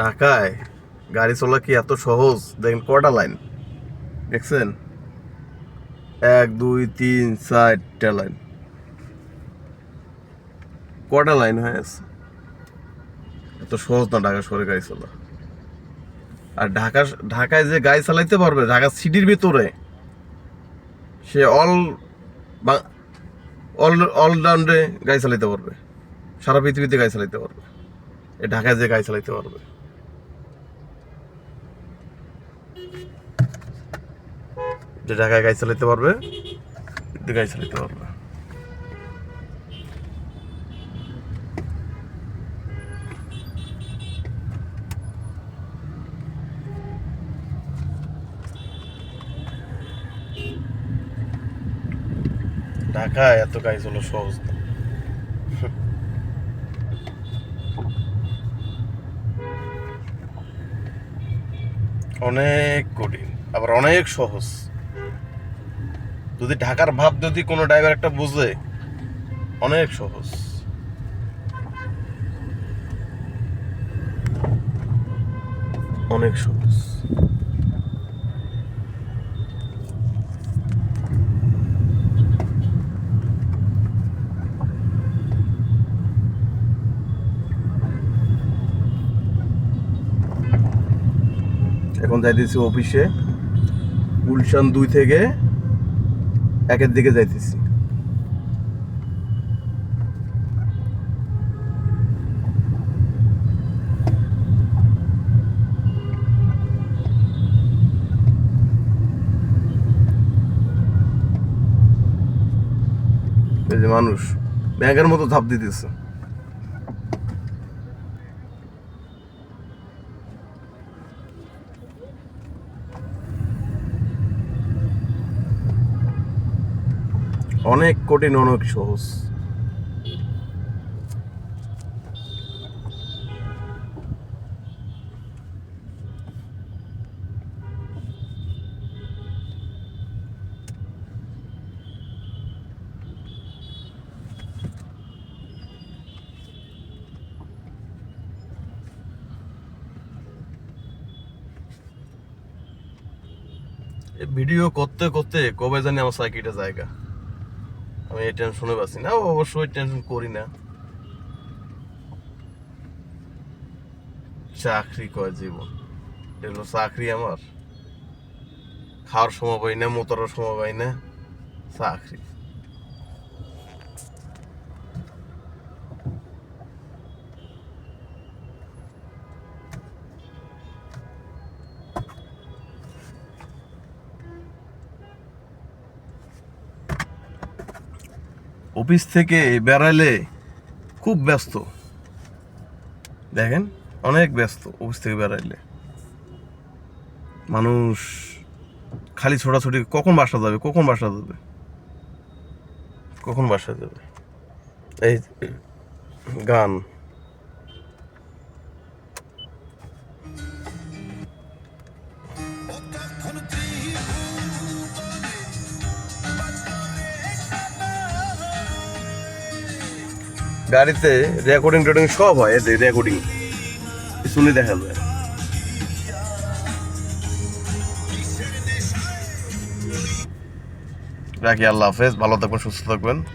ঢাকায় গাড়ি চলা কি এত সহজ? দেখেন কটা লাইন দেখছেন, 1 2 3 4টা লাইন, কটা লাইন হয়ে আছে। এত সহজ না ঢাকা শহরে গাড়ি চলা। আর ঢাকায় যে গাড়ি চালাইতে পারবে ঢাকা সিটির ভিতরে, সে অলরাউন্ডে গাড়ি চালাইতে পারবে, সারা পৃথিবীতে গাড়ি চালাইতে পারবে। এই ঢাকায় যে গাড়ি চালাইতে পারবে, যে ঢাকায় গাড়ি চালাইতে পারবে, গাড়ি চালাইতে পারবে। ঢাকায় এত গাড়ি চলা সহজ না। অনেক কঠিন, আবার অনেক সহজ। যদি ঢাকার ভাব যদি কোনো ড্রাইভার একটা বুঝে, অনেক সহজ। অনেক সহজ। এখন যাইতেছি অফিসে, গুলশান 2 থেকে 1-এর দিকে যাইতেছি। এই যে মানুষ ব্যাঙের মতো ধাপ দিতেছে। অনেক কঠিন, অনেক সহজ। ভিডিও করতে করতে কবে জানি আমার সাইকেলটা জায়গা, আমি এই টেনশনে পাচ্ছি না। অবশ্যই টেনশন করি না। চাকরি কয় জীবন, এগুলো চাকরি আমার? খাওয়ার সময় পাই না, মোতরের সময় পাই না, চাকরি। অফিস থেকে বেড়াইলে খুব ব্যস্ত, দেখেন অনেক ব্যস্ত। অফিস থেকে বেড়াইলে মানুষ খালি ছোটাছুটি, কখন বাসা যাবে, কখন বাসা যাবে, কখন বাসা যাবে। এই গান গাড়িতে রেকর্ডিং সব হয়, এতে রেকর্ডিং শুনে দেখা যায়। রাখি, আল্লাহ হাফেজ, ভালো থাকবেন, সুস্থ থাকবেন।